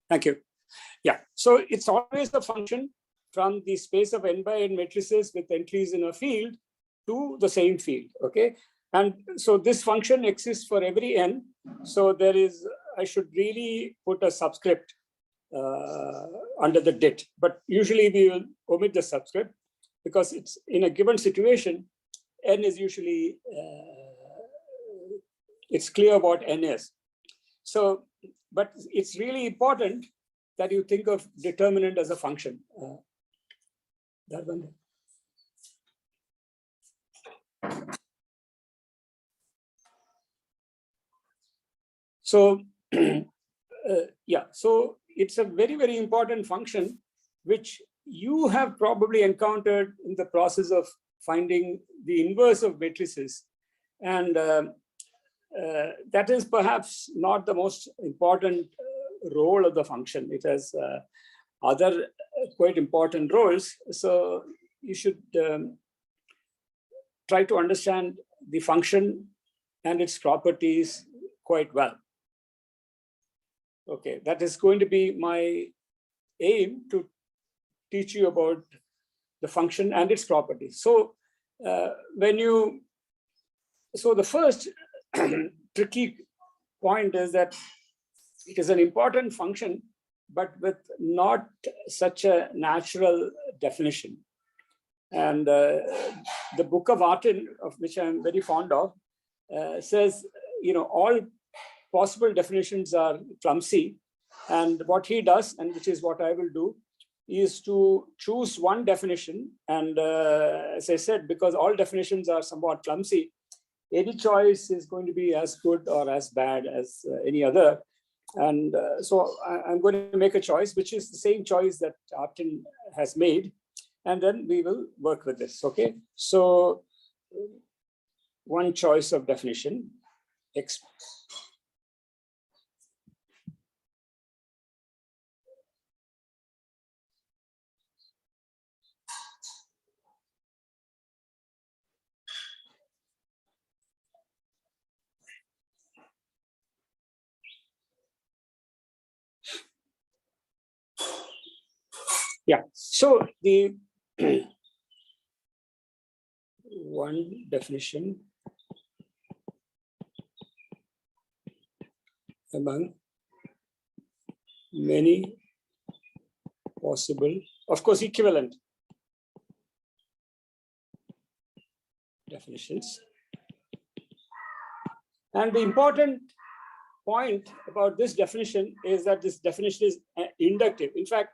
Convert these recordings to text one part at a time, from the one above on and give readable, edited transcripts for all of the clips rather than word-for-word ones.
Thank you. Yeah, so it's always a function from the space of n by n matrices with entries in a field to the same field, okay? And so this function exists for every n. So there is, I should really put a subscript under the dit, but usually we will omit the subscript because it's in a given situation, n is usually, it's clear what n is. So, but it's really important that you think of determinant as a function. That one. So, yeah, so it's a very, very important function, which you have probably encountered in the process of finding the inverse of matrices. And that is perhaps not the most important role of the function. It has other quite important roles. So you should try to understand the function and its properties quite well. Okay, that is going to be my aim, to teach you about the function and its properties. So the first tricky point is that it is an important function, but with not such a natural definition. And the book of Artin, of which I'm very fond of, says, all possible definitions are clumsy. And what he does, and which is what I will do, is to choose one definition. And as I said, because all definitions are somewhat clumsy, any choice is going to be as good or as bad as any other. And so I'm going to make a choice, which is the same choice that Artin has made. And then we will work with this, okay? So one choice of definition, X. Yeah, so the one definition among many possible, of course, equivalent definitions. And the important point about this definition is that this definition is inductive. In fact,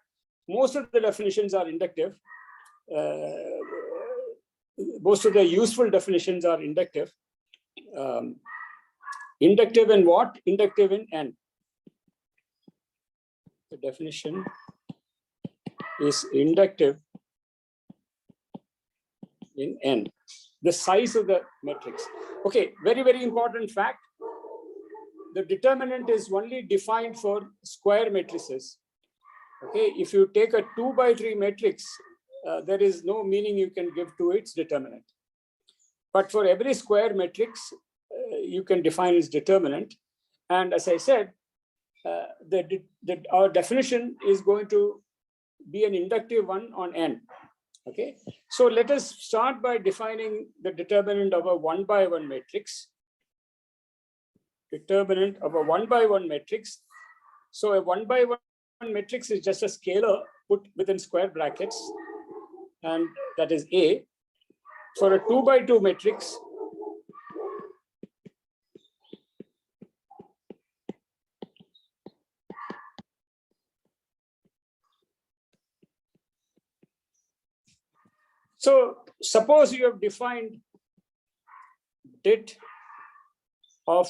most of the definitions are inductive. Most of the useful definitions are inductive. Inductive in what? Inductive in n. The definition is inductive in n, the size of the matrix. Okay, very, very important fact. The determinant is only defined for square matrices. Okay, if you take a 2 by 3 matrix, there is no meaning you can give to its determinant. But for every square matrix, you can define its determinant. And as I said, our definition is going to be an inductive one on n. Okay, so let us start by defining the determinant of a 1 by 1 matrix. Determinant of a 1 by 1 matrix. So a 1 by 1 matrix is just a scalar put within square brackets, and that is A. For a 2 by 2 matrix, so suppose you have defined dit of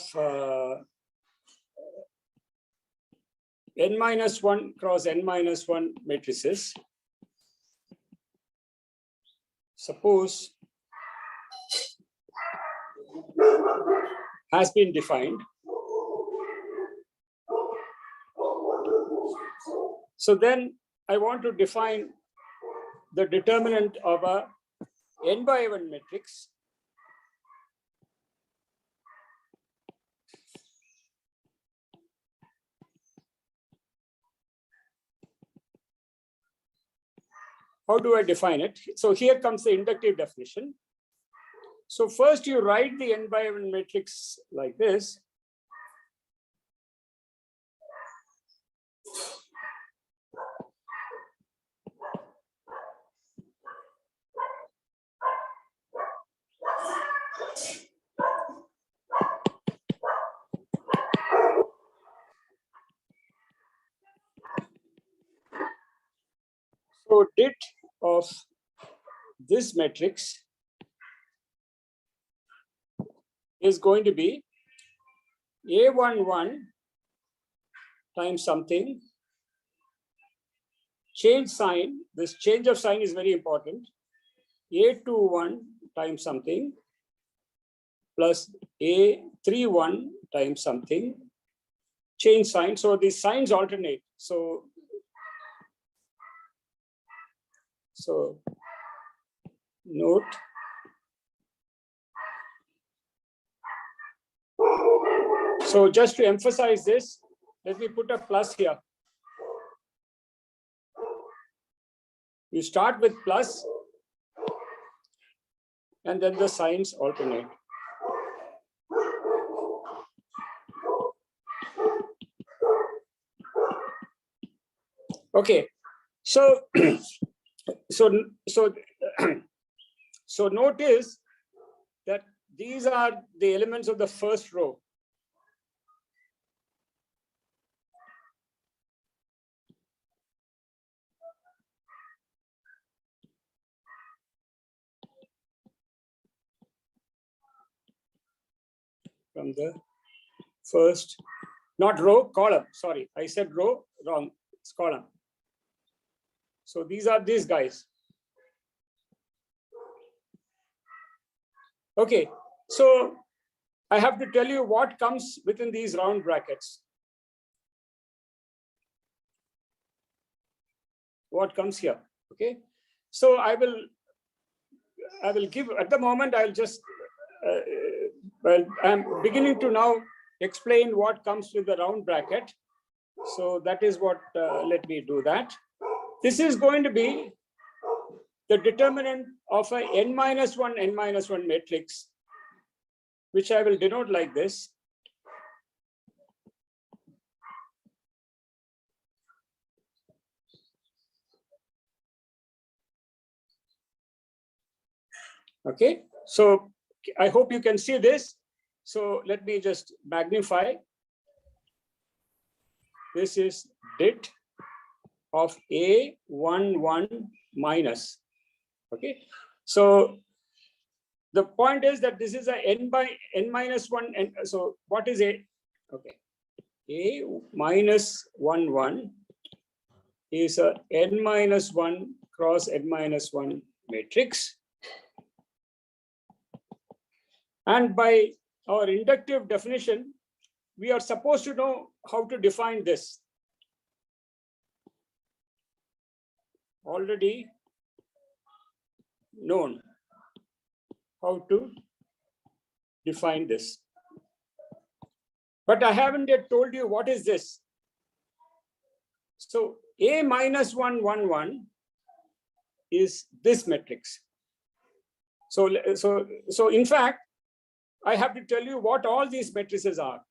n minus 1 cross n minus 1 matrices. Suppose has been defined. So then I want to define the determinant of a n by 1 matrix. how do I define it? So here comes the inductive definition. So first you write the n by n matrix like this. So dit of this matrix is going to be A11 times something, change sign, this change of sign is very important, A21 times something plus A31 times something, change sign. So these signs alternate. So note so just to emphasize this, let me put a plus here. You start with plus and then the signs alternate. Okay, so so notice that these are the elements of the first row. From the first, not row, column. Sorry, I said row, wrong. It's column. So these are these guys. Okay, so I have to tell you what comes within these round brackets. What comes here? Okay, so I will give at the moment. I'll just well, I'm beginning to now explain what comes with the round bracket. So that is what. Let me do that. This is going to be the determinant of a n-1 matrix, which I will denote like this. Okay, so I hope you can see this. So let me just magnify. This is dit of A11 minus. Okay, so the point is that this is a n by n minus 1. And so what is A? Okay, A minus 1 is a n minus 1 cross n minus 1 matrix. And by our inductive definition, we are supposed to know how to define this. Already known how to define this. But I haven't yet told you what is this. So A minus 1, 1, 1 is this matrix. So in fact, I have to tell you what all these matrices are.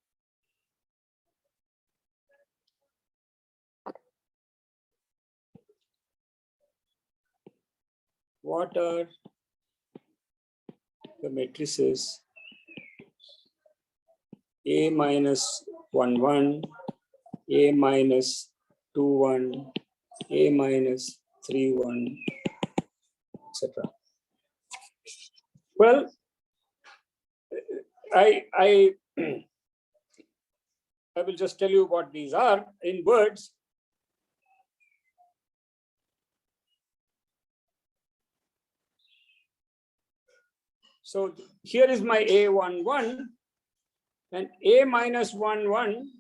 What are the matrices A minus 1, 1, A minus 2, 1, A minus 3, 1, etc. Well, I will just tell you what these are in words. So here is my A11, and A minus 1, 1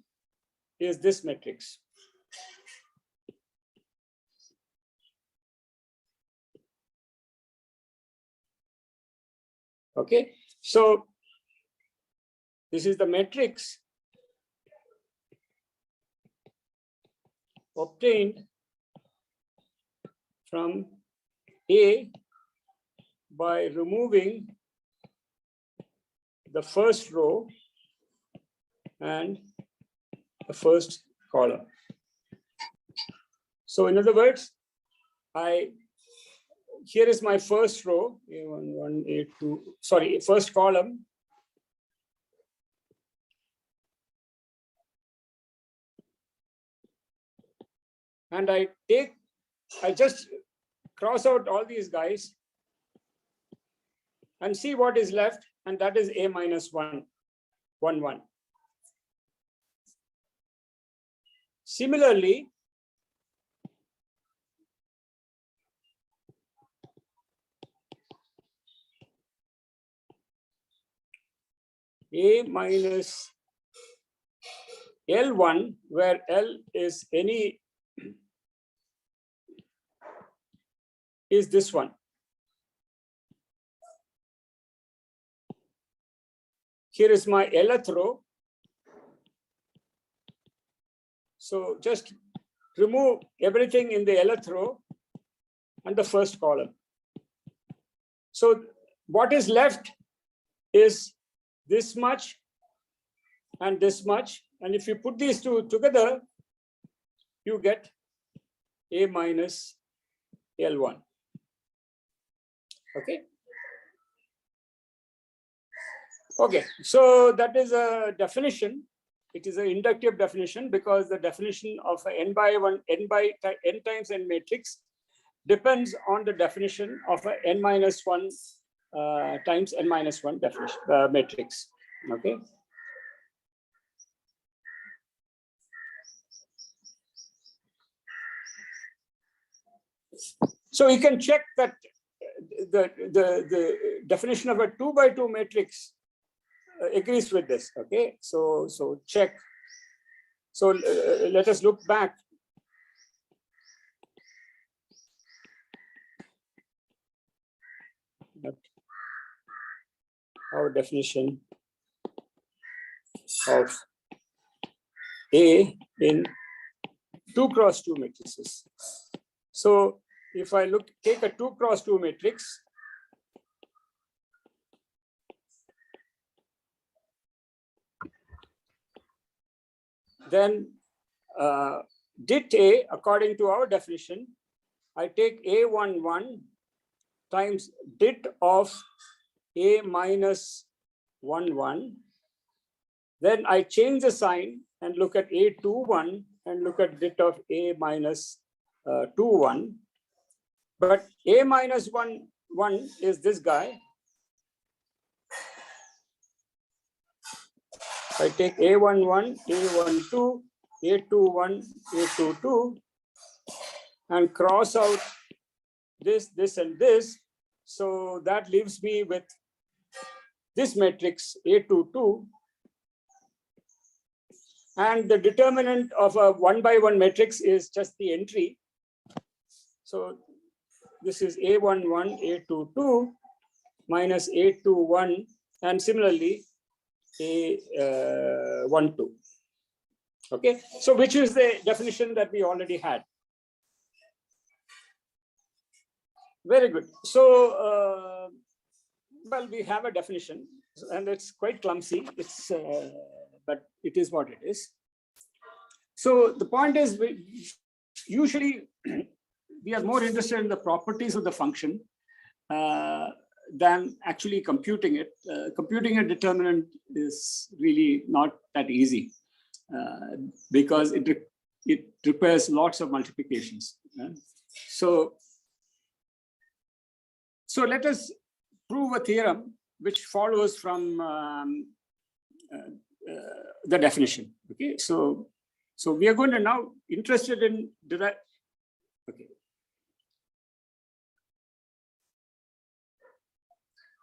is this matrix. Okay, so this is the matrix obtained from A by removing the first row and the first column. So in other words, here is my first row, A11, A2, sorry, first column. And I just cross out all these guys and see what is left, and that is A minus 1, 1, 1. Similarly, A minus L1, where L is is this one. Here is my Lth row. So just remove everything in the Lth row and the first column. So what is left is this much and this much. And if you put these two together, you get A minus L1. Okay. Okay, so that is a definition. It is an inductive definition because the definition of an n times n matrix depends on the definition of an n minus 1 times n minus 1 definition matrix. Okay. So you can check that the definition of a 2 by 2 matrix agrees with this. Okay, so check. So let us look back. Our definition of A in 2 cross 2 matrices. So if I take a 2 cross 2 matrix, then dit A, according to our definition, I take A11 times dit of A minus 11. Then I change the sign and look at A21 and look at dit of A minus 21. But A minus 1 is this guy. I take A11, A12, A21, A22, and cross out this, and this. So that leaves me with this matrix A22. And the determinant of a 1 by 1 matrix is just the entry. So this is A11, A22 minus A21, and similarly A12. Okay, so which is the definition that we already had? Very good. So, well, we have a definition, and it's quite clumsy. It's but it is what it is. So the point is, usually we are more interested in the properties of the function than actually computing it. Computing a determinant is really not that easy because it requires lots of multiplications. So let us prove a theorem which follows from the definition. Okay, so we are going to now interested in okay.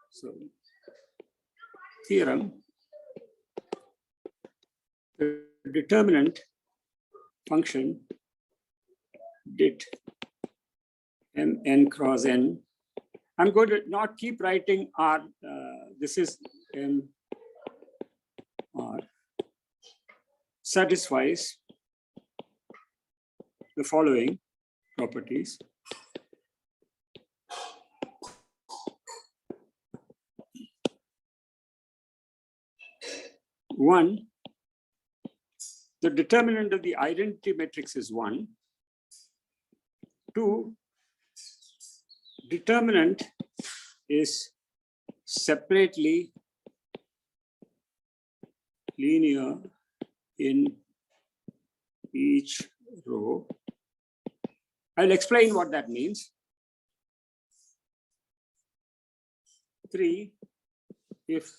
So theorem, the determinant function dit mn cross n. I'm going to not keep writing R. This is M R satisfies the following properties. 1, the determinant of the identity matrix is 1. 2, determinant is separately linear in each row. I'll explain what that means. 3, if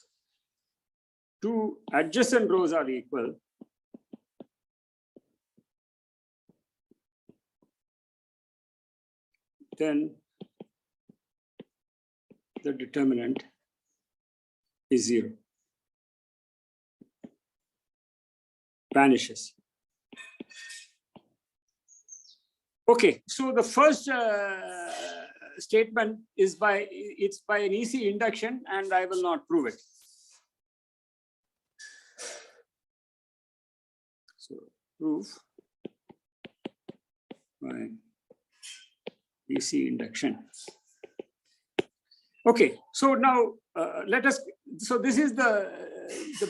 2 adjacent rows are equal, then the determinant is 0, vanishes. Okay, so the first statement is by an easy induction, and I will not prove it. So proof by easy induction. Okay, so now let us. So this is the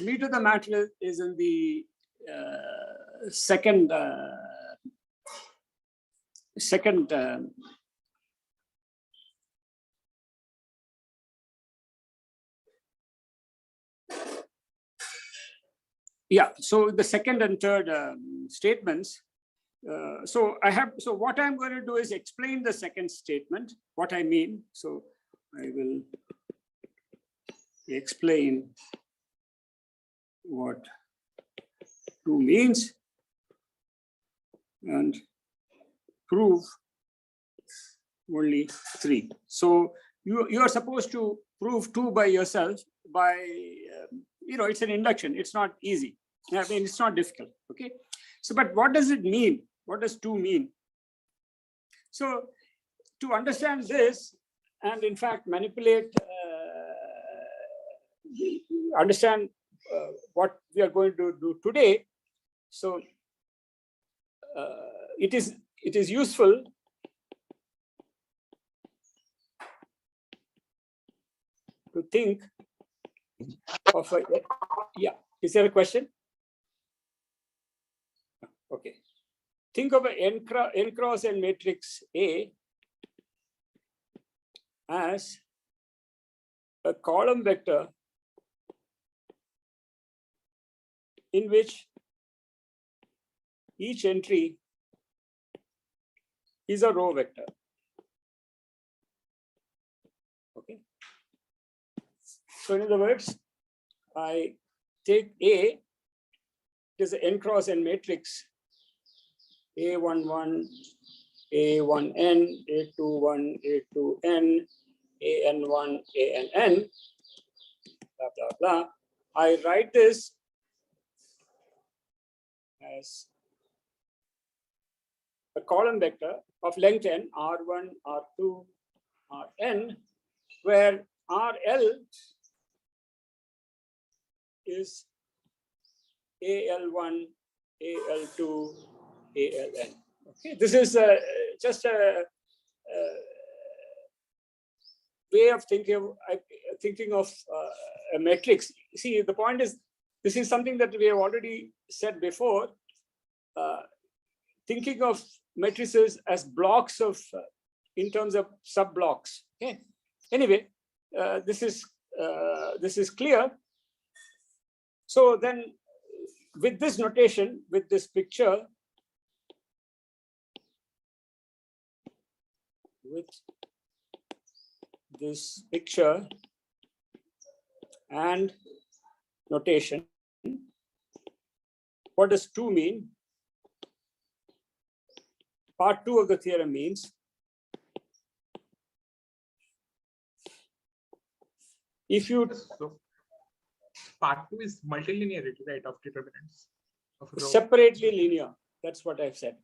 meat of the matter is in the second. Yeah, so the second and third statements. So what I'm going to do is explain the second statement, what I mean. So I will explain what 2 means and prove only 3. So you are supposed to prove 2 by yourself by, it's an induction. It's not easy. I mean, it's not difficult. Okay. So, but what does it mean? What does 2 mean? So to understand this, and in fact manipulate, understand what we are going to do today. So it is useful to think of a, yeah, is there a question? Okay. Think of an n cross n matrix A as a column vector in which each entry is a row vector. Okay. So in other words, I take A, it is an n cross n matrix, A11, A1n, A21, A2n, AN1, ANN, blah, blah, blah. I write this as a column vector of length n, R1, R2, Rn, where RL is AL1, AL2, ALN. Okay, this is just a way of thinking of a matrix. See, the point is, this is something that we have already said before. Thinking of matrices as blocks of, in terms of sub blocks. Okay. Anyway, this is clear. So then, with this notation, with this picture, and notation, what does 2 mean? Part 2 of the theorem means if you part 2 is multilinearity, right, of determinants of row. Separately linear. That's what I've said.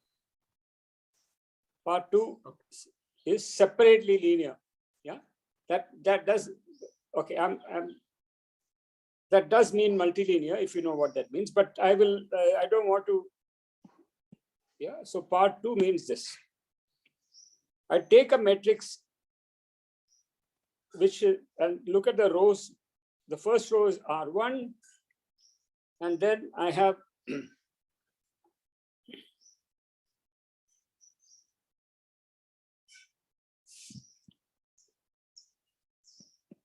Part 2 is separately linear. Yeah, that does. Okay, that does mean multilinear if you know what that means. But I will. I don't want to. Yeah. So part 2 means this. I take a matrix which and look at the rows. The first row is R1, And then I have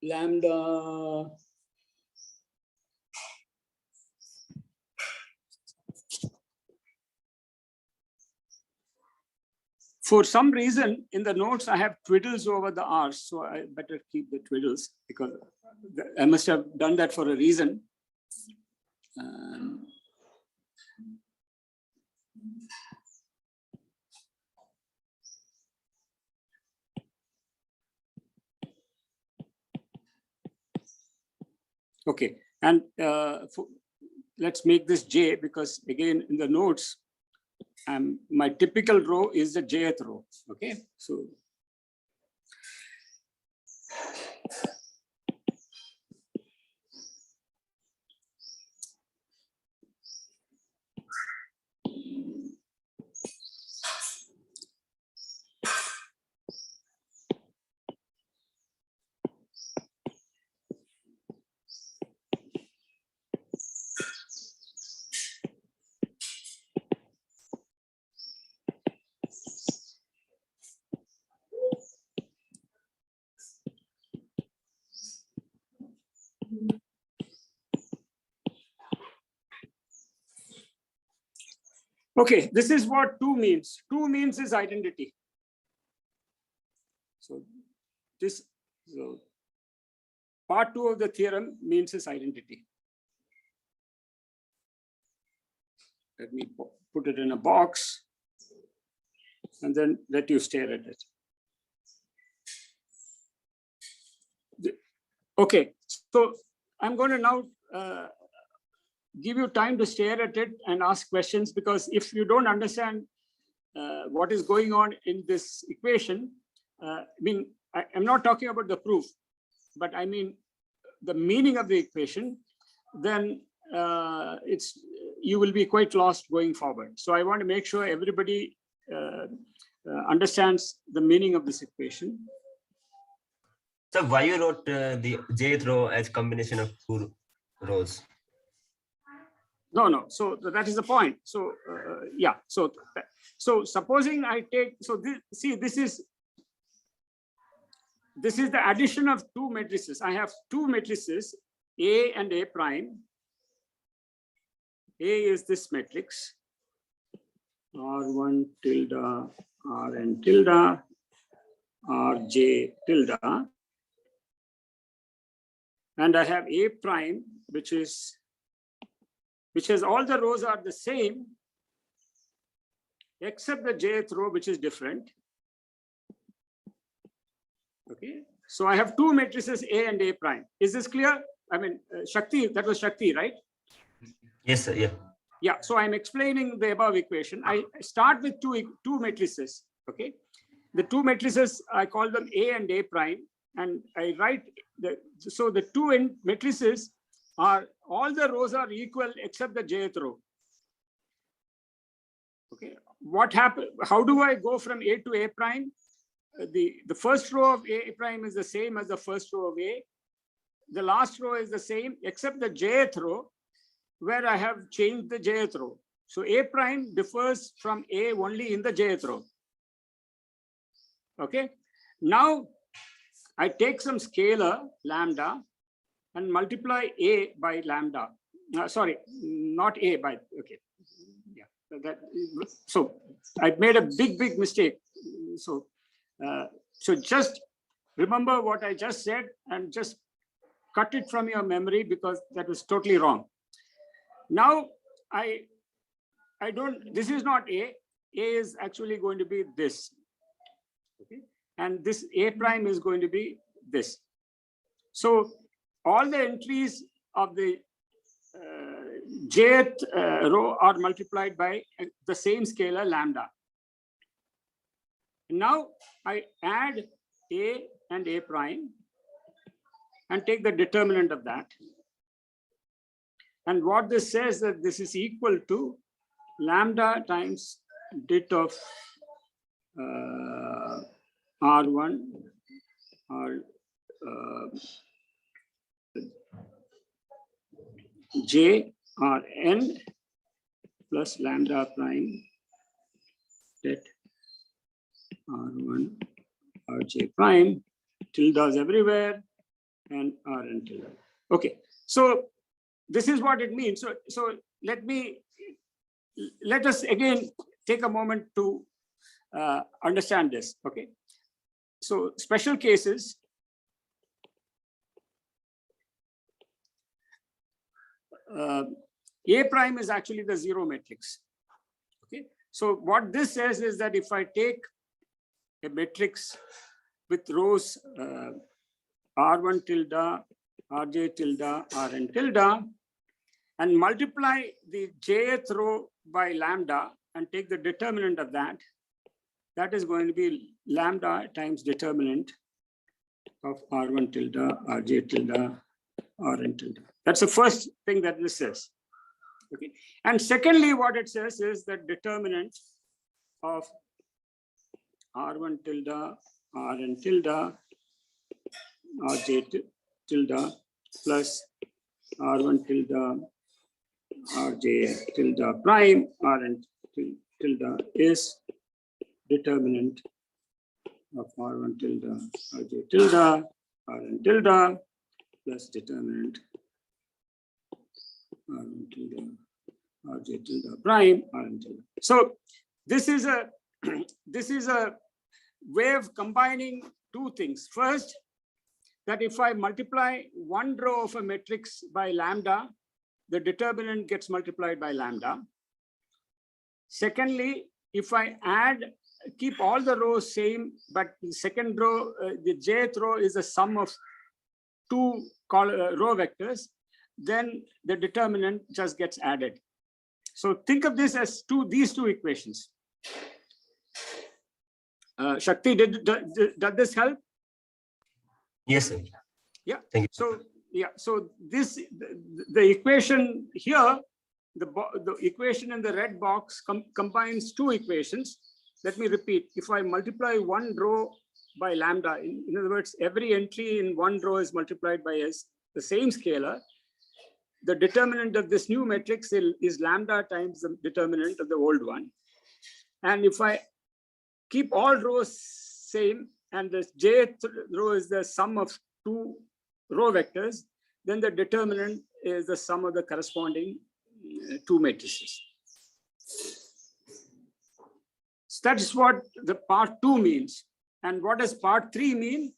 lambda for some reason in the notes I have twiddles over the R's, so I better keep the twiddles because I must have done that for a reason. Okay, and let's make this J, because again in the notes, my typical row is the jth row. Okay, so okay, this is what 2 means. 2 means is identity. So this, so part 2 of the theorem means is identity. Let me put it in a box and then let you stare at it. Okay, so I'm going to now give you time to stare at it and ask questions, because if you don't understand what is going on in this equation, I mean, I'm not talking about the proof, but I mean the meaning of the equation, then you will be quite lost going forward. So I want to make sure everybody understands the meaning of this equation. So why you wrote the jth row as combination of 2 rows? No. So that is the point. So yeah. So supposing I take, so this is the addition of 2 matrices. I have 2 matrices, A and A prime. A is this matrix, R1 tilde, Rn tilde, Rj tilde. And I have A prime, which has all the rows are the same, except the jth row, which is different. Okay, so I have 2 matrices A and A prime. Is this clear? I mean, Shakti, that was Shakti, right? Yes, sir. Yeah. Yeah, so I'm explaining the above equation. I start with two matrices. Okay, the 2 matrices, I call them A and A prime, and I write so the 2 matrices are, all the rows are equal except the jth row. Okay, what happened? How do I go from A to A prime? The first row of A prime is the same as the first row of A. The last row is the same except the jth row, where I have changed the jth row. So A prime differs from A only in the jth row. Okay, now I take some scalar lambda and multiply A by lambda. Sorry, not A by, okay. Yeah, so I made a big mistake. So just remember what I just said and just cut it from your memory, because that was totally wrong. Now I don't, this is not A. A is actually going to be this. Okay, and this A prime is going to be this. So all the entries of the jth row are multiplied by the same scalar lambda. Now I add A and A prime and take the determinant of that. And what this says, that this is equal to lambda times dit of R1 or J Rn plus lambda prime let R1 Rj prime, tildes everywhere, and Rn tilde. Okay, so this is what it means. So let us again take a moment to understand this. Okay, so special cases. A prime is actually the zero matrix. Okay, so what this says is that if I take a matrix with rows R1 tilde, Rj tilde, Rn tilde, and multiply the jth row by lambda and take the determinant of that, that is going to be lambda times determinant of R1 tilde, Rj tilde, Rn tilde. That's the first thing that this says. Okay. And secondly, what it says is that determinant of R1 tilde, Rn tilde, Rj tilde plus R1 tilde, Rj tilde prime, Rn tilde is determinant of R1 tilde, Rj tilde, Rn tilde plus determinant Rn tilde, Rj tilde prime, Rn tilde. So this is a way of combining two things. First, that if I multiply one row of a matrix by lambda, the determinant gets multiplied by lambda. Secondly, if I keep all the rows same, but the second row, the jth row is the sum of two row vectors, then the determinant just gets added. So think of this as these two equations. Shakti, did this help? Yes, sir. Yeah. Thank you. So yeah. So the equation here, the equation in the red box combines two equations. Let me repeat. If I multiply one row by lambda, in other words, every entry in one row is multiplied by the same scalar, the determinant of this new matrix is lambda times the determinant of the old one. And if I keep all rows same and the jth row is the sum of two row vectors, then the determinant is the sum of the corresponding two matrices. So that's what the part 2 means. And what does part 3 mean?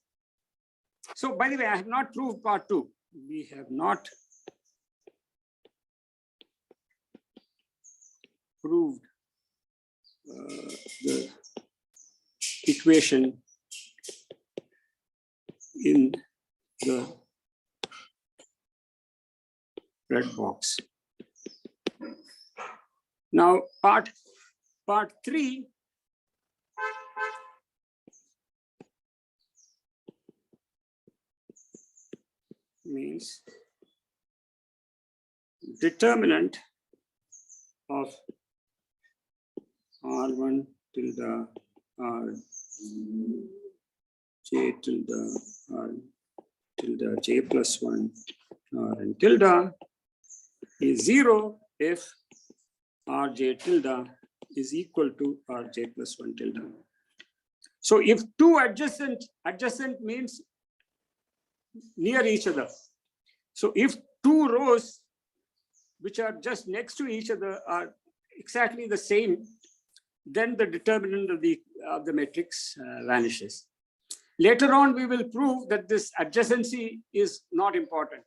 So by the way, I have not proved part 2. We have not proved the equation in the red box. Now, part 3 means determinant of R1 tilde R J tilde R tilde J plus 1 Rn tilde is 0 if Rj tilde is equal to Rj plus 1 tilde. So if two adjacent means near each other. So if two rows which are just next to each other are exactly the same, then the determinant of the matrix vanishes. Later on, we will prove that this adjacency is not important.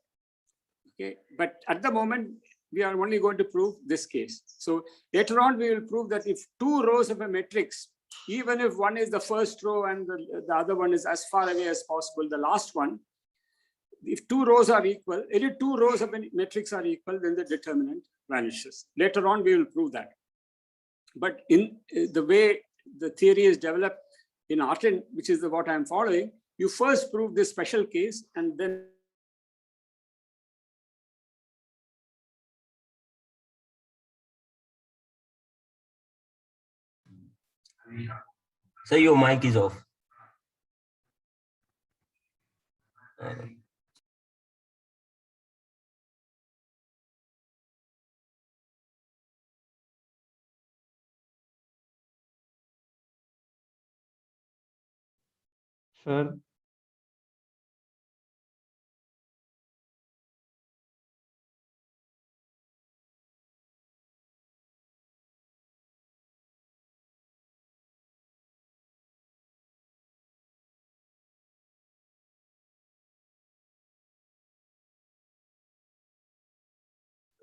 Okay, but at the moment, we are only going to prove this case. So later on, we will prove that if two rows of a matrix, even if one is the first row and the other one is as far away as possible, the last one, if two rows are equal, any two rows of a matrix are equal, then the determinant vanishes. Later on, we will prove that. But in the way the theory is developed in Artin, which is what I'm following, you first prove this special case and then So your mic is off. Sir,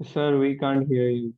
sir, we can't hear you.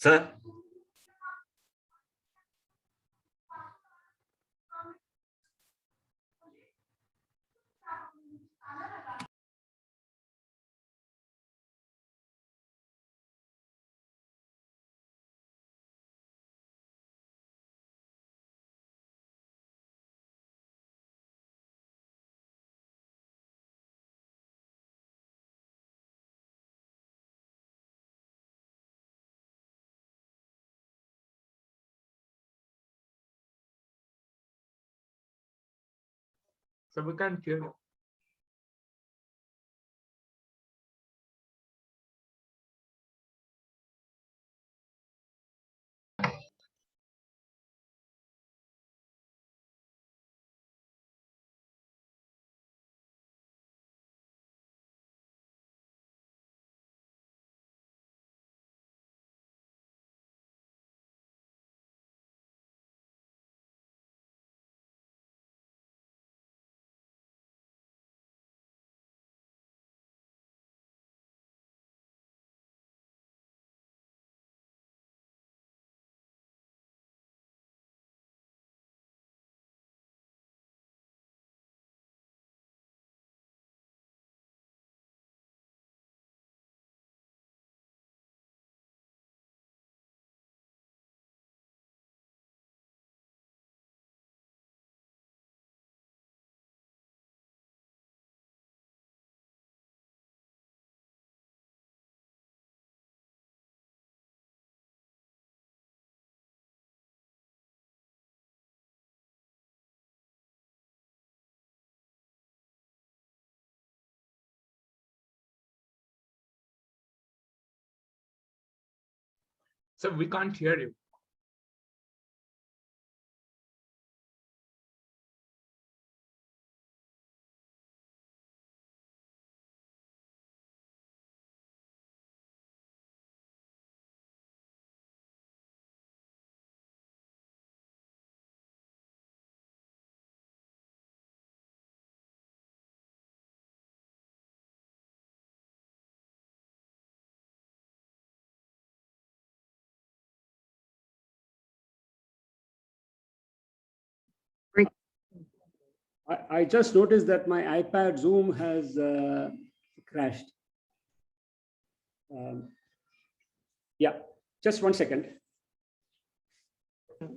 Sir, So we can't hear you. So we can't hear you. I just noticed that my iPad Zoom has crashed. Yeah, just 1 second. Yeah.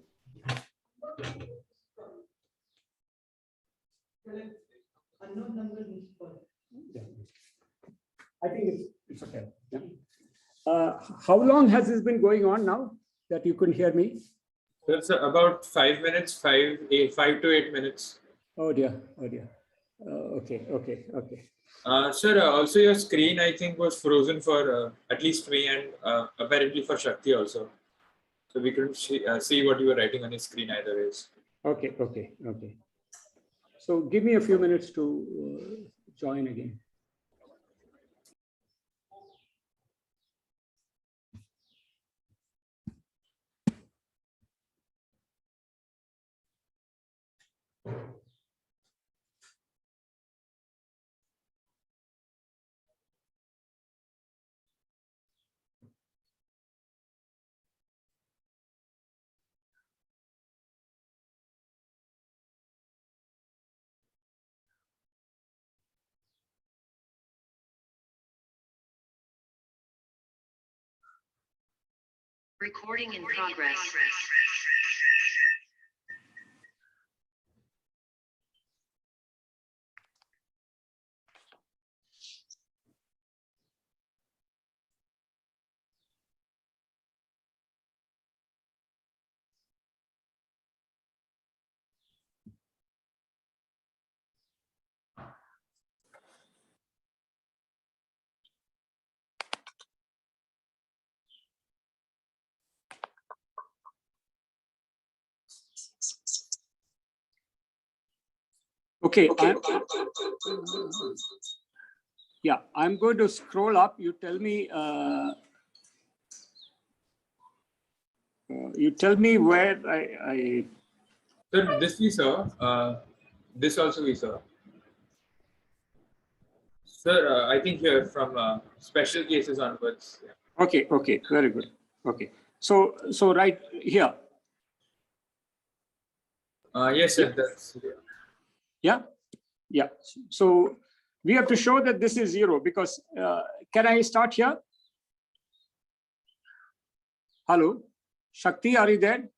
I think it's okay. Yeah. How long has this been going on now that you couldn't hear me? It's about 5 minutes, 5 to 8 minutes. Oh dear, oh dear. Okay. Sir, also your screen, I think, was frozen for at least me and apparently for Shakti also. So we couldn't see what you were writing on your screen either ways. Okay. So give me a few minutes to join again. Recording in progress. Okay. Yeah, I'm going to scroll up. You tell me. You tell me where I. Sir, this we saw. This also we saw. Sir, I think here from special cases onwards. Yeah. Okay. Okay. Very good. Okay. So right here. Yes, sir. That's Yeah. Yeah. So we have to show that this is 0 because can I start here? Hello, Shakti, are you there?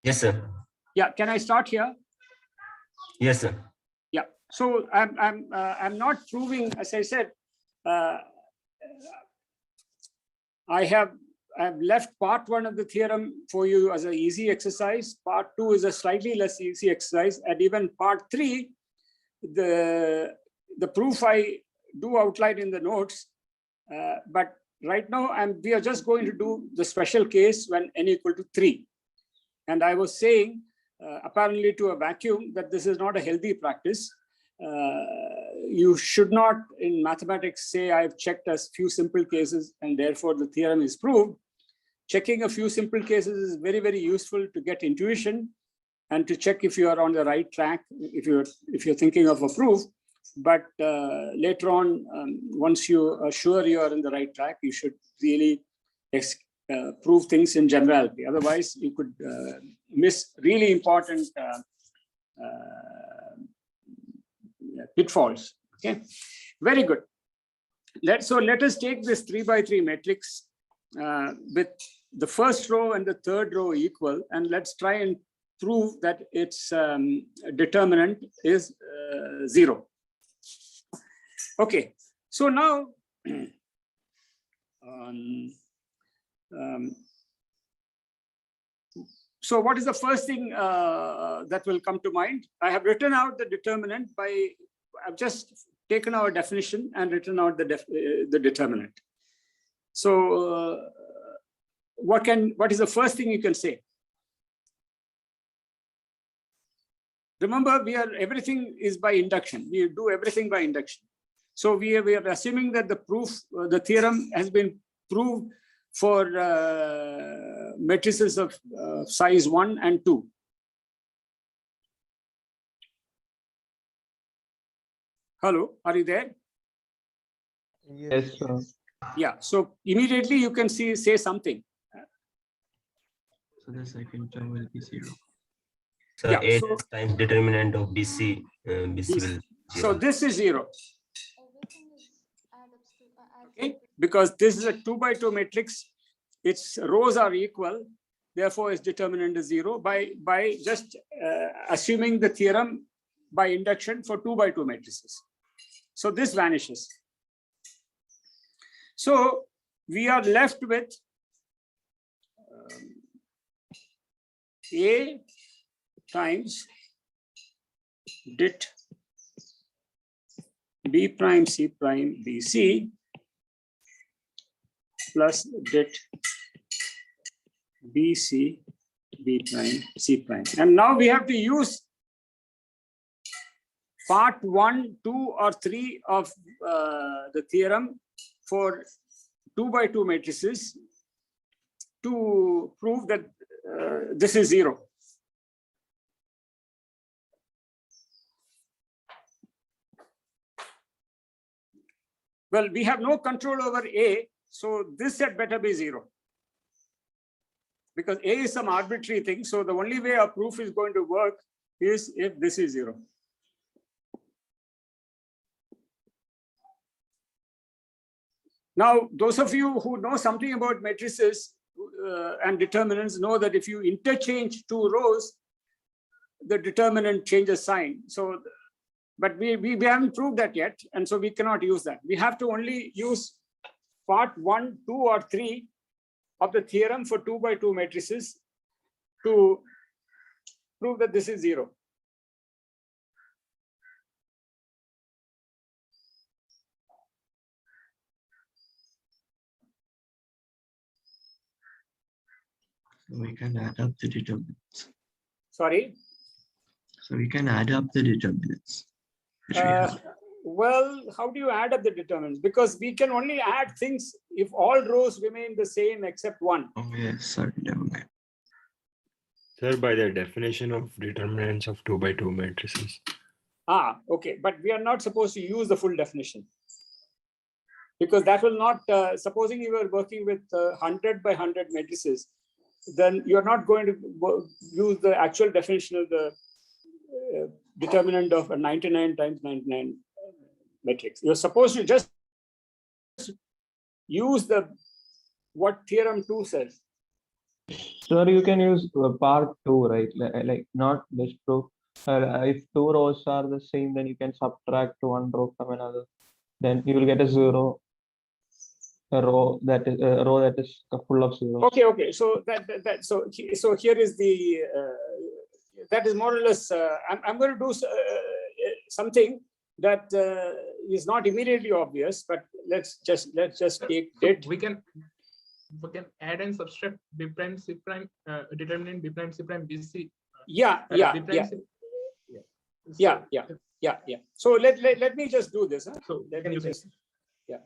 Yes, sir. Yeah. Can I start here? Yes, sir. Yeah. So I'm not proving, as I said, I've left part 1 of the theorem for you as an easy exercise. Part 2 is a slightly less easy exercise, and even part 3, the proof I do outline in the notes. But right now we are just going to do the special case when n equal to 3. And I was saying, apparently to a vacuum, that this is not a healthy practice. You should not, in mathematics, say I've checked a few simple cases and therefore the theorem is proved. Checking a few simple cases is very, very useful to get intuition and to check if you are on the right track, if you're thinking of a proof. But later on, once you are sure you are in the right track, you should really prove things in generality. Otherwise, you could miss really important pitfalls. Okay, very good. Let us take this 3 by 3 matrix with the first row and the third row equal, and let's try and prove that its determinant is 0. Okay, so now so what is the first thing that will come to mind? I have written out the determinant I've just taken our definition and written out the determinant. So what is the first thing you can say? Remember, everything is by induction. We do everything by induction. So we are assuming that the theorem has been proved for matrices of size 1 and 2. Hello, are you there? Yes, sir. Yeah, so immediately you can say something. So the second term will be 0. So Yeah, 8 so- times determinant of BC will 0. So this is 0. Okay, because this is a 2 by 2 matrix, its rows are equal, therefore its determinant is 0 by just assuming the theorem by induction for 2 by 2 matrices. So this vanishes. So we are left with A times dit B prime C prime BC plus dit BC B prime C prime. And now we have to use part 1, 2, or 3 of the theorem for 2 by 2 matrices to prove that this is 0. Well, we have no control over A, so this had better be 0. Because A is some arbitrary thing, so the only way a proof is going to work is if this is 0. Now, those of you who know something about matrices and determinants know that if you interchange two rows, the determinant changes sign. So, but we haven't proved that yet, and so we cannot use that. We have to only use part 1, 2, or 3 of the theorem for 2 by 2 matrices to prove that this is 0. So we can add up the determinants. Sorry. So we can add up the determinants. Which we have. Well, how do you add up the determinants? Because we can only add things if all rows remain the same except one. Oh yes, sorry, never mind. Sir, by the definition of determinants of 2 by 2 matrices. Okay. But we are not supposed to use the full definition. Because that will not, supposing you were working with 100 by 100 matrices, then you're not going to use the actual definition of the determinant of a 99 times 99 matrix. You're supposed to just use what theorem 2 says. Sir, you can use part 2, right? Like not this proof. If 2 rows are the same, then you can subtract 1 row from another. Then you will get a 0. A row that is full of zeros. Okay. So so here is the that is more or less. I'm going to do something that is not immediately obvious, but let's just take it. We can add and subtract B prime C prime determinant B prime C prime BC. Yeah. So let me just do this. So let me just. Yeah.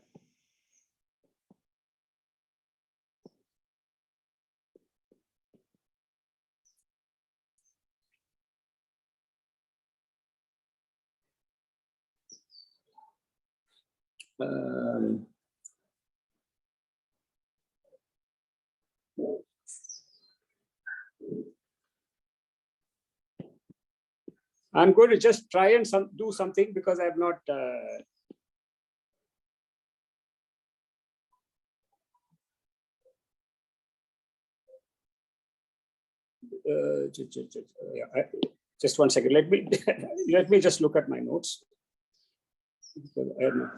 I'm going to just try and do something because I have not. Just 1 second. Let me just look at my notes. I have not.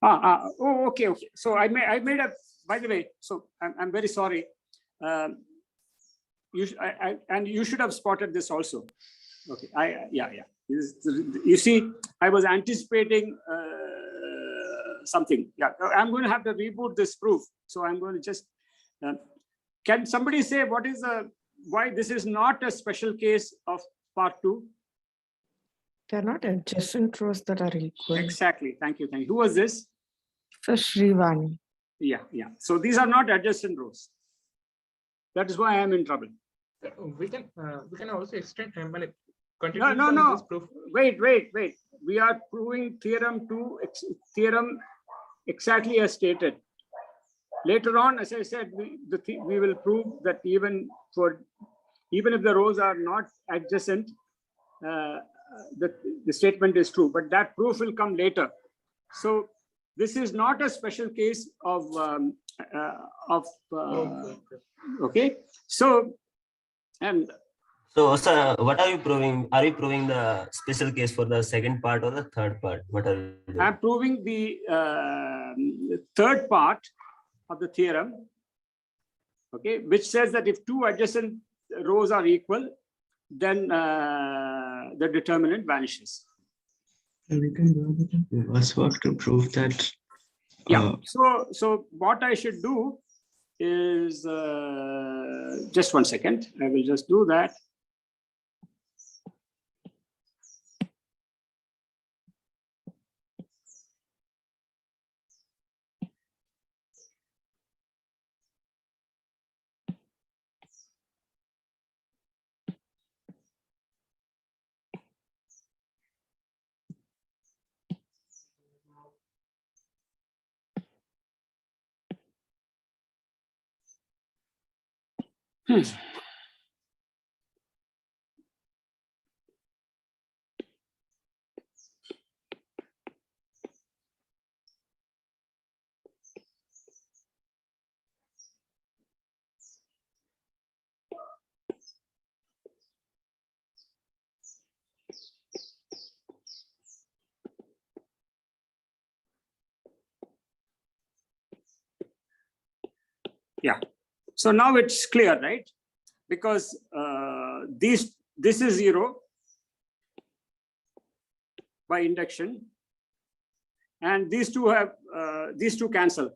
Okay. So I made a. By the way, so I'm very sorry. You should have spotted this also. Okay. Yeah. You see, I was anticipating something. Yeah. I'm going to have to reboot this proof. So I'm going to just. Can somebody say why this is not a special case of part 2? They're not adjacent rows that are equal. Exactly. Thank you. Who was this? So Shrivani. Yeah. So these are not adjacent rows. That is why I am in trouble. We can also extend continue No. this proof. Wait. We are proving theorem 2 theorem exactly as stated. Later on, as I said, we will prove that even if the rows are not adjacent, the statement is true. But that proof will come later. So this is not a special case of okay. So sir, what are you proving? Are you proving the special case for the second part or the third part? What are you doing? I'm proving the third part of the theorem, okay, which says that if 2 adjacent rows are equal, then the determinant vanishes. And we can do the reverse work to prove that. Yeah. So what I should do is just 1 second. I will just do that. Yeah. So now it's clear, right? Because this is 0 by induction, and these two cancel.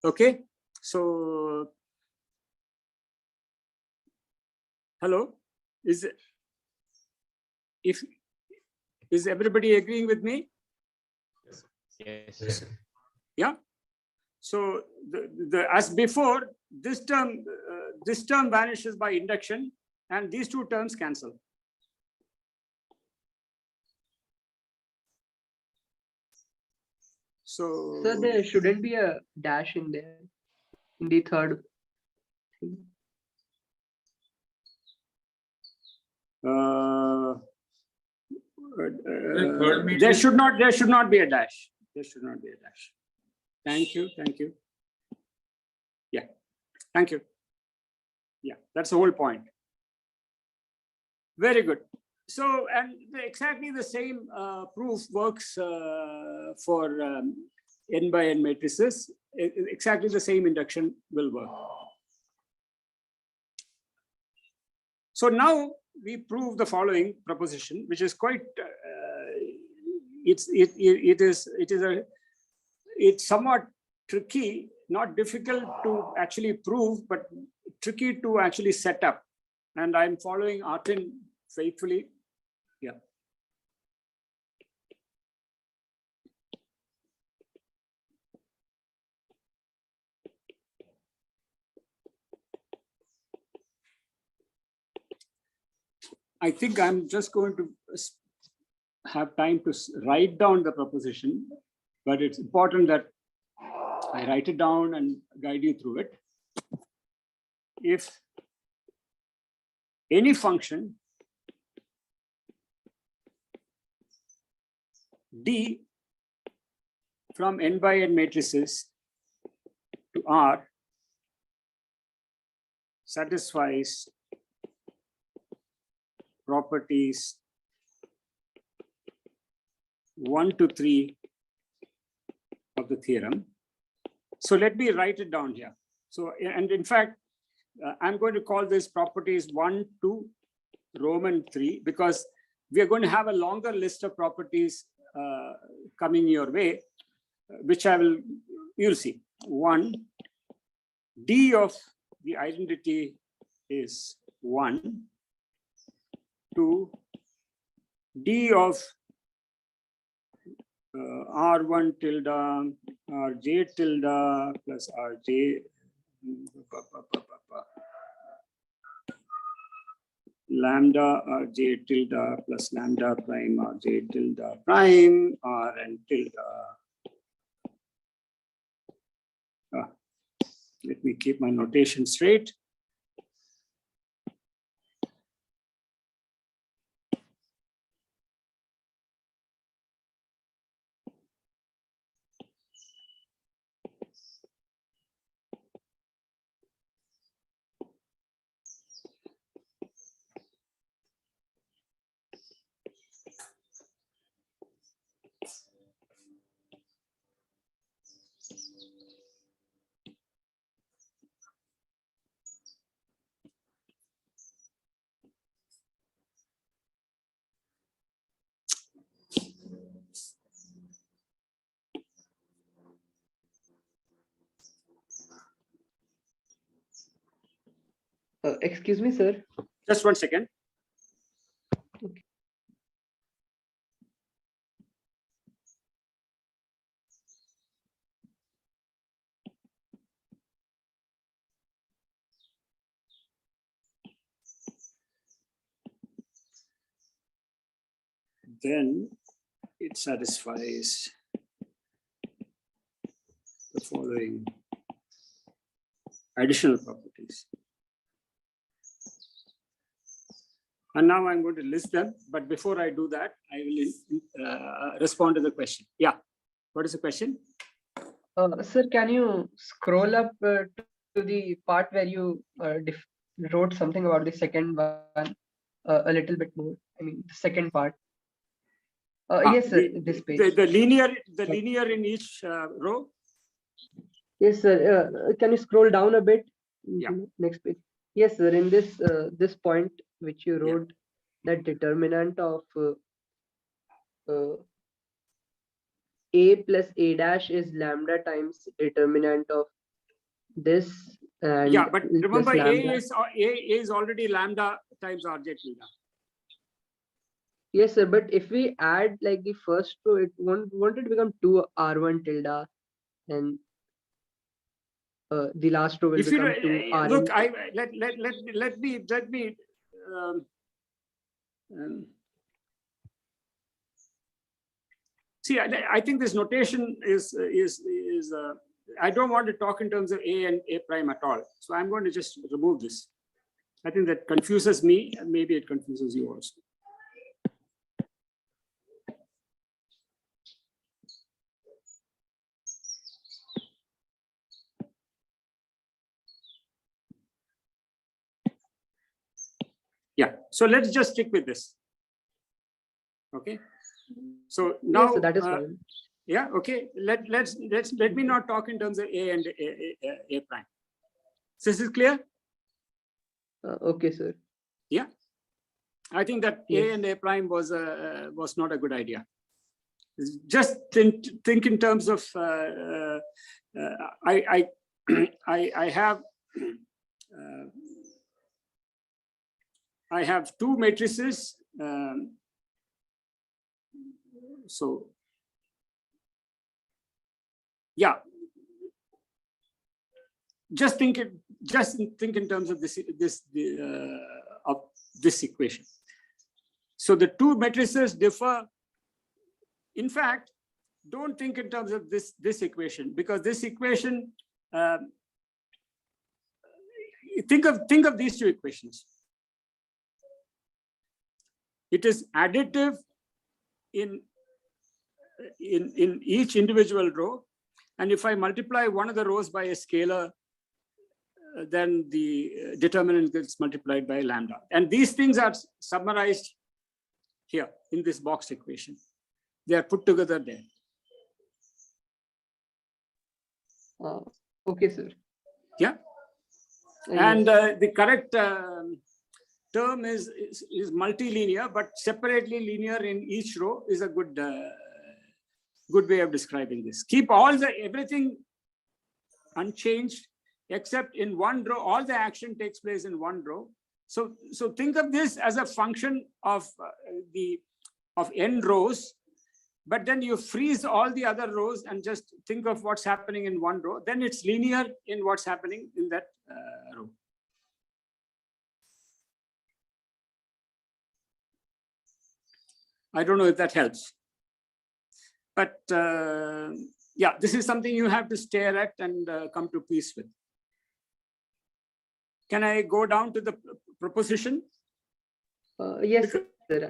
Okay. So hello, is everybody agreeing with me? Yes. Yeah. So as before, this term vanishes by induction, and these two terms cancel. So So there shouldn't be a dash in there in the third thing. There should not be a dash. There should not be a dash. Thank you. Yeah, thank you. Yeah, that's the whole point. Very good. So, and exactly the same proof works for n by n matrices. Exactly the same induction will work. So now we prove the following proposition, which is quite it's somewhat tricky, not difficult to actually prove, but tricky to actually set up. And I'm following Artin faithfully. Yeah. I think I'm just going to have time to write down the proposition, but it's important that I write it down and guide you through it. If any function D from n by n matrices to R satisfies properties 1 to 3 of the theorem. So let me write it down here. So, and in fact, I'm going to call this properties 1 to Roman 3, because we are going to have a longer list of properties coming your way, which you'll see. 1, D of the identity is 1, 2, D of R1 tilde, Rj tilde plus Rj lambda Rj tilde plus lambda prime Rj tilde prime Rn tilde. Let me keep my notation straight. Excuse me, sir. Just 1 second. Okay. Then it satisfies the following additional properties. And now I'm going to list them, but before I do that, I will respond to the question. Yeah, what is the question? Sir, can you scroll up to the part where you wrote something about the second one a little bit more? I mean, the second part. Yes, sir. This page. The linear in each row. Yes, sir. Can you scroll down a bit? Yeah. Next page. Yes, sir. In this this point which you wrote, that determinant of a plus a dash is lambda times determinant of this. And Yeah, but remember plus A lambda. is already lambda times rj tilde. Yes, sir. But if we add like the first row, it won't it become 2 r1 tilde, and the last row will If you become 2 rn. look, let me see. I think this notation is I don't want to talk in terms of A and A prime at all. So I'm going to just remove this. I think that confuses me, and maybe it confuses you also. Yeah, so let's just stick with this. Okay. So now Yes, that is fine. yeah, okay. Let me not talk in terms of A and A prime. So this is clear? Okay, sir. Yeah. I think that Yes. A and A prime was not a good idea. Just think in terms of I have two matrices. So yeah, just think in terms of this equation. So the two matrices differ. In fact, don't think in terms of this equation, because this equation, think of these two equations. It is additive in each individual row, and if I multiply one of the rows by a scalar, then the determinant gets multiplied by lambda. And these things are summarized here in this box equation. They are put together there. Okay, sir. Yeah. And the correct term is multilinear, but separately linear in each row is a good way of describing this. Keep everything unchanged, except in one row, all the action takes place in one row. So think of this as a function of n rows, but then you freeze all the other rows and just think of what's happening in one row. Then it's linear in what's happening in that row. I don't know if that helps. But yeah, this is something you have to stare at and come to peace with. Can I go down to the proposition? Yes, sir.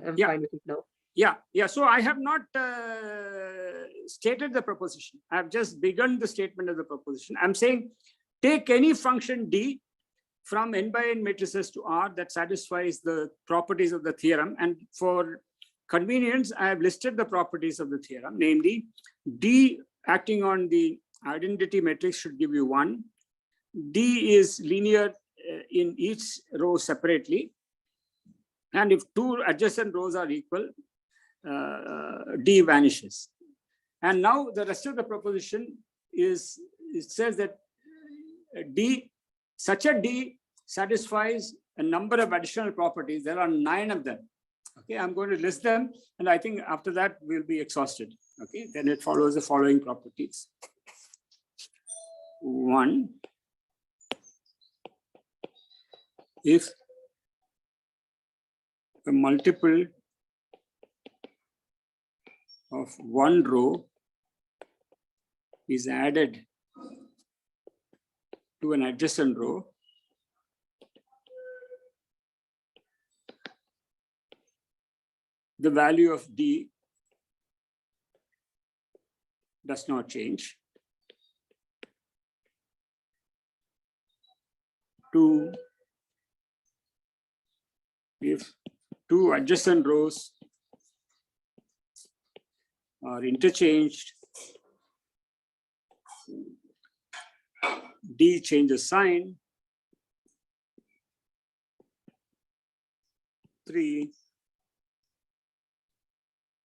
I'm fine with it now. Yeah. So I have not stated the proposition. I've just begun the statement of the proposition. I'm saying take any function D from n by n matrices to R that satisfies the properties of the theorem. And for convenience, I have listed the properties of the theorem, namely D acting on the identity matrix should give you 1. D is linear in each row separately. And if two adjacent rows are equal, D vanishes. And now the rest of the proposition is, it says that such a D satisfies a number of additional properties. There are 9 of them. Okay, I'm going to list them, and I think after that we'll be exhausted. Okay, then it follows the following properties. 1, if a multiple of one row is added to an adjacent row, the value of D does not change. 2, if two adjacent rows are interchanged, D changes sign. 3,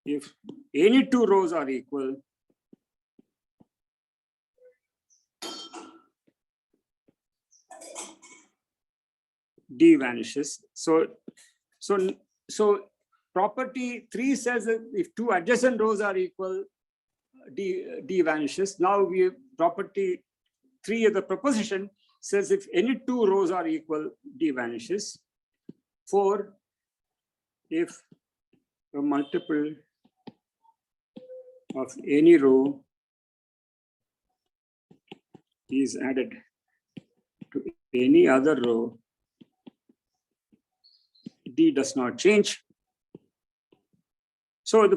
if any two rows are equal, D vanishes. So property 3 says that if two adjacent rows are equal, D vanishes. Now property 3 of the proposition says if any two rows are equal, D vanishes. 4, if a multiple of any row is added to any other row, D does not change. So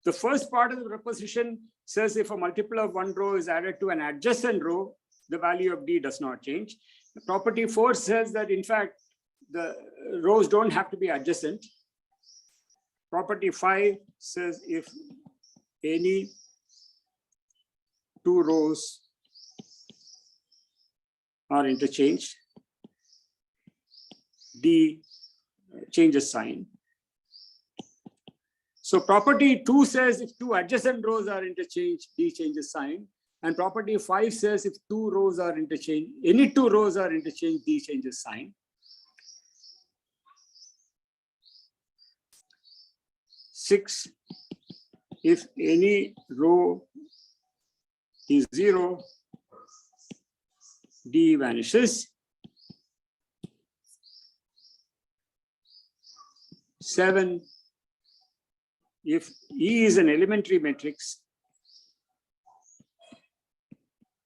the first part of the proposition says if a multiple of one row is added to an adjacent row, the value of D does not change. The property 4 says that in fact, the rows don't have to be adjacent. Property 5 says if any two rows are interchanged, D changes sign. So property 2 says if two adjacent rows are interchanged, D changes sign. And property 5 says if two rows are interchanged, any two rows are interchanged, D changes sign. 6, if any row is 0, D vanishes. 7, if E is an elementary matrix,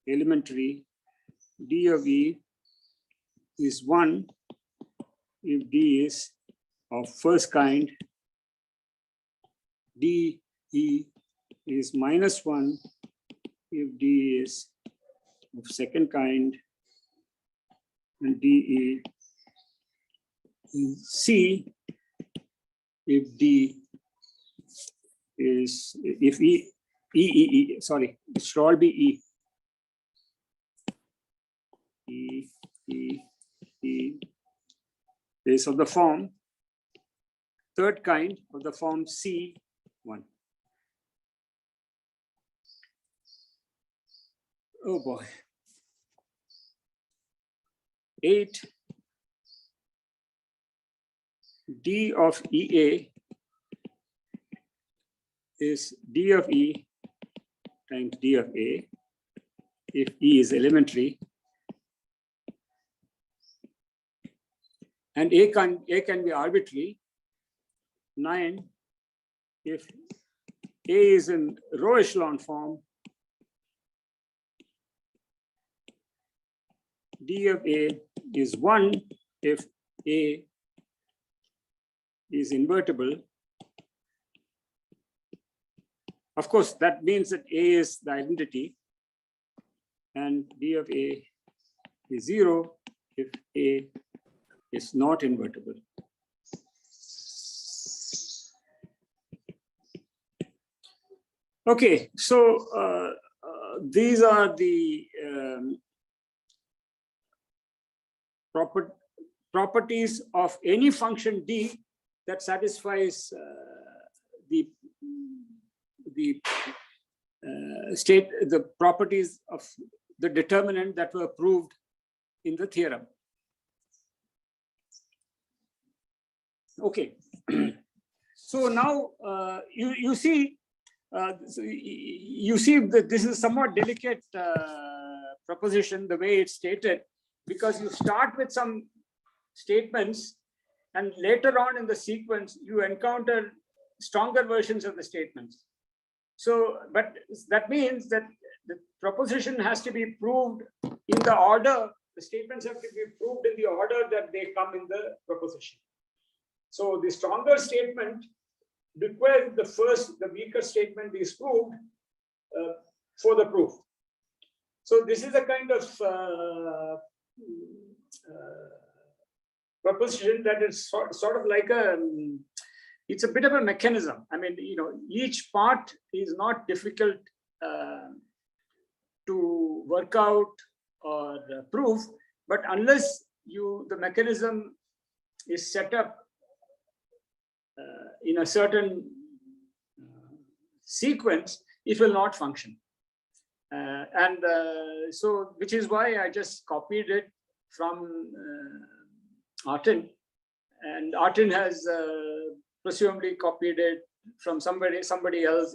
elementary, D of E is 1 if D is of first kind, D E is -1 if D is of second kind, and D E is C if D is, if E, sorry, it should all be E is of the form, third kind of the form C1. Oh boy. 8, D of EA is D of E times D of A if E is elementary, and A can be arbitrary. 9, if A is in row echelon form, D of A is 1 if A is invertible. Of course, that means that A is the identity, and D of A is 0 if A is not invertible. Okay, so these are the properties of any function D that satisfies the properties of the determinant that were proved in the theorem. Okay, so now you see that this is a somewhat delicate proposition, the way it's stated, because you start with some statements and later on in the sequence you encounter stronger versions of the statements. So, but that means that the proposition has to be proved in the order, the statements have to be proved in the order that they come in the proposition. So the stronger statement requires the weaker statement is proved for the proof. So this is a kind of proposition that is sort of like it's a bit of a mechanism. I mean, each part is not difficult to work out or prove, but unless the mechanism is set up in a certain sequence, it will not function. So, which is why I just copied it from Artin, and Artin has presumably copied it from somebody else.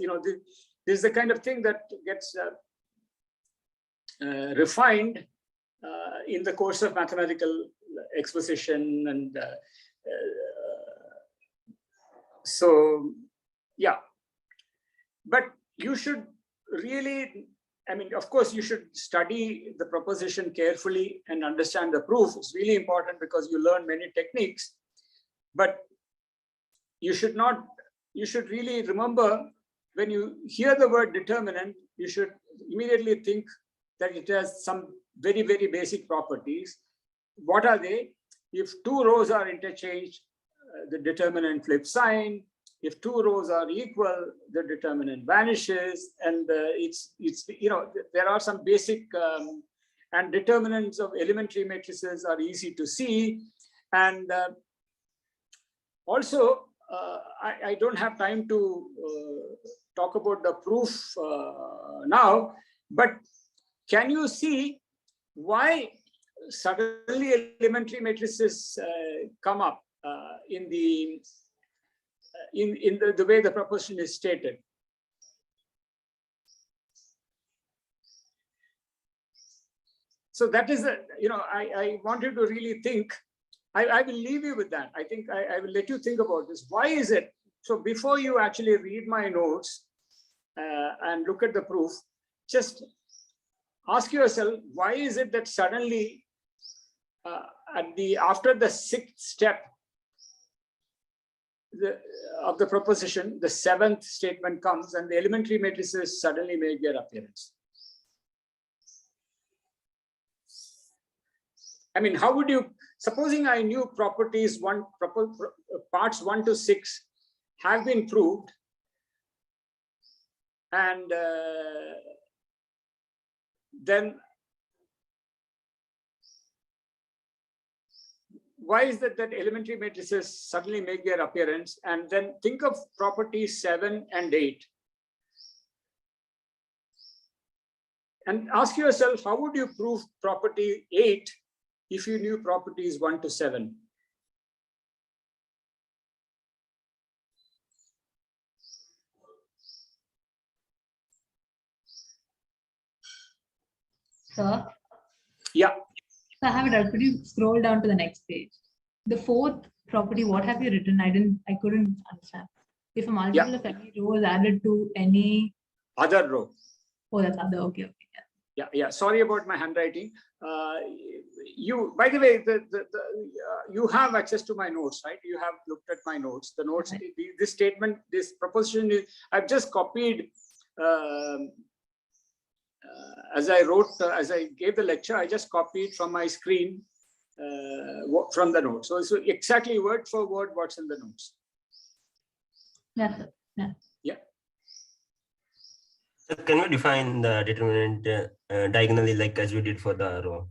This is the kind of thing that gets refined in the course of mathematical exposition, and so yeah. But you should really, I mean, of course, you should study the proposition carefully and understand the proof. It's really important because you learn many techniques, but you should really remember, when you hear the word determinant, you should immediately think that it has some very, very basic properties. What are they? If two rows are interchanged, the determinant flips sign. If two rows are equal, the determinant vanishes, and there are some basic and determinants of elementary matrices are easy to see. And also, I don't have time to talk about the proof now, but can you see why suddenly elementary matrices come up in the way the proposition is stated? So that is, I wanted to really think. I will leave you with that. I think I will let you think about this. Why is it? So before you actually read my notes and look at the proof, just ask yourself, why is it that suddenly after the sixth step of the proposition, the seventh statement comes and the elementary matrices suddenly make their appearance? I mean, how would you, supposing I knew parts 1 to 6 have been proved, and then why is that elementary matrices suddenly make their appearance? And then think of properties 7 and 8. And ask yourself, how would you prove property 8 if you knew properties 1 to 7? Sir? Yeah. So I have it out. Could you scroll down to the next page? The fourth property, what have you written? I couldn't understand. If a multiple of any row is added to any other row. Oh, that's other. Okay. Yeah. Sorry about my handwriting. By the way, you have access to my notes, right? You have looked at my notes. The notes, right. This statement, this proposition is, I've just copied. As I gave the lecture, I just copied from my screen from the notes. So exactly word for word what's in the notes. Yeah. So can we define the determinant diagonally, like as we did for the row?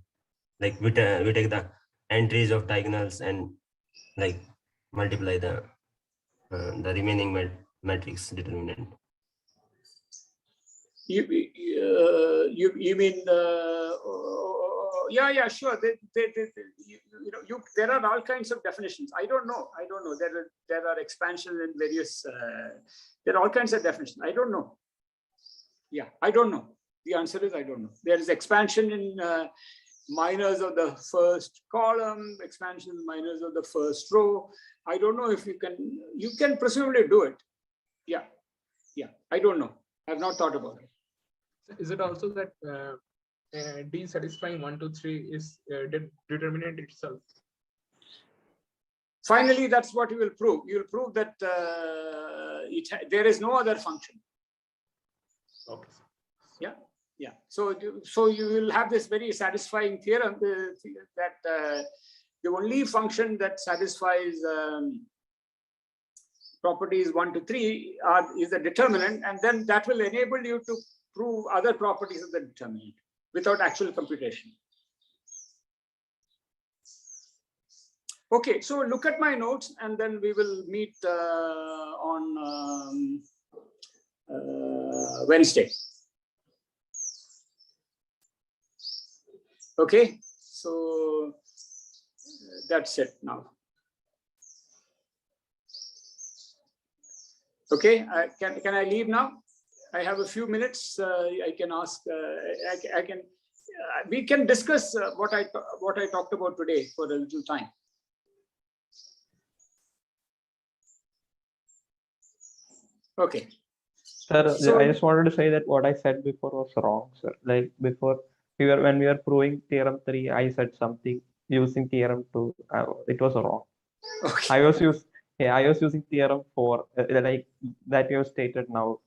Like we take the entries of diagonals and like multiply the remaining matrix determinant. You mean yeah, sure. There are all kinds of definitions. I don't know. There are expansions in various. There are all kinds of definitions. I don't know. Yeah, I don't know. The answer is I don't know. There is expansion in minors of the first column, expansion in minors of the first row. I don't know if you can presumably do it. Yeah. I don't know. have not thought about it. Is it also that D satisfying 1, 2, 3 is determinant itself? Finally, that's what you will prove. You will prove that there is no other function. Okay. Yeah, yeah. So you will have this very satisfying theorem that the only function that satisfies properties 1 to 3 is the determinant, and then that will enable you to prove other properties of the determinant without actual computation. Okay, so look at my notes, and then we will meet on Wednesday. Okay, so that's it now. Okay, can I leave now? I have a few minutes. I can ask. I can. We can discuss what I talked about today for a little time. Okay. Sir, So- I just wanted to say that what I said before was wrong, sir. Like before, when we were proving theorem 3, I said something using theorem 2. It was wrong. Okay. I was using theorem 4, like that you have stated now.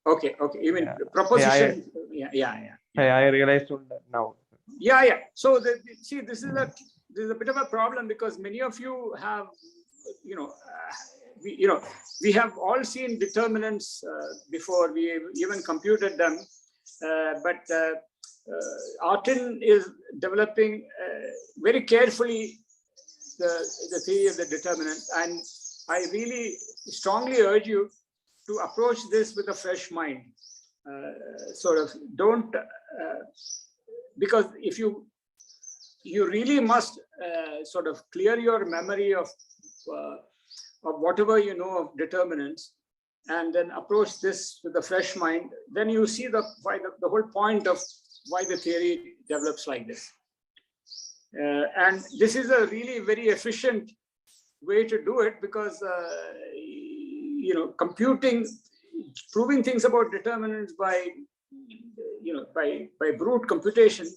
Okay. Okay. Even Yeah. proposition. I realized now. Yeah. So see, this is a bit of a problem because many of you have, we have all seen determinants before. We even computed them, but Artin is developing very carefully the theory of the determinant, and I really strongly urge you to approach this with a fresh mind. Sort of don't, because if you really must sort of clear your memory of whatever you know of determinants, and then approach this with a fresh mind, then you see the whole point of why the theory develops like this. And this is a really very efficient way to do it because proving things about determinants by brute computation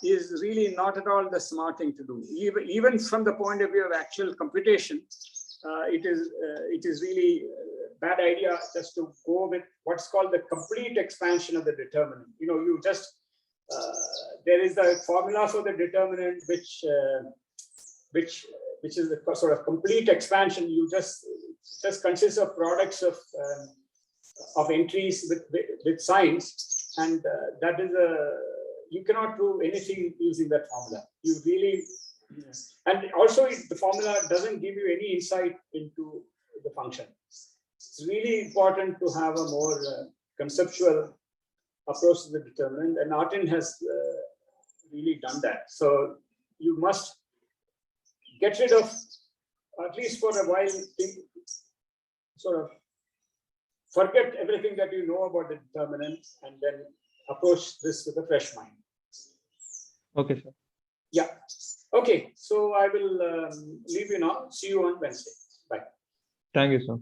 is really not at all the smart thing to do. Even from the point of view of actual computation, it is really a bad idea just to go with what's called the complete expansion of the determinant. You just there is a formula for the determinant which is the sort of complete expansion. You just consists of products of entries with signs, and that is you cannot prove anything using that formula. You really, and also the formula doesn't give you any insight into the function. It's really important to have a more conceptual approach to the determinant, and Artin has really done that. So you must get rid of, at least for a while, sort of forget everything that you know about the determinant, and then approach this with a fresh mind. Okay, sir. Yeah. Okay. So I will leave you now. See you on Wednesday. Bye. Thank you, sir.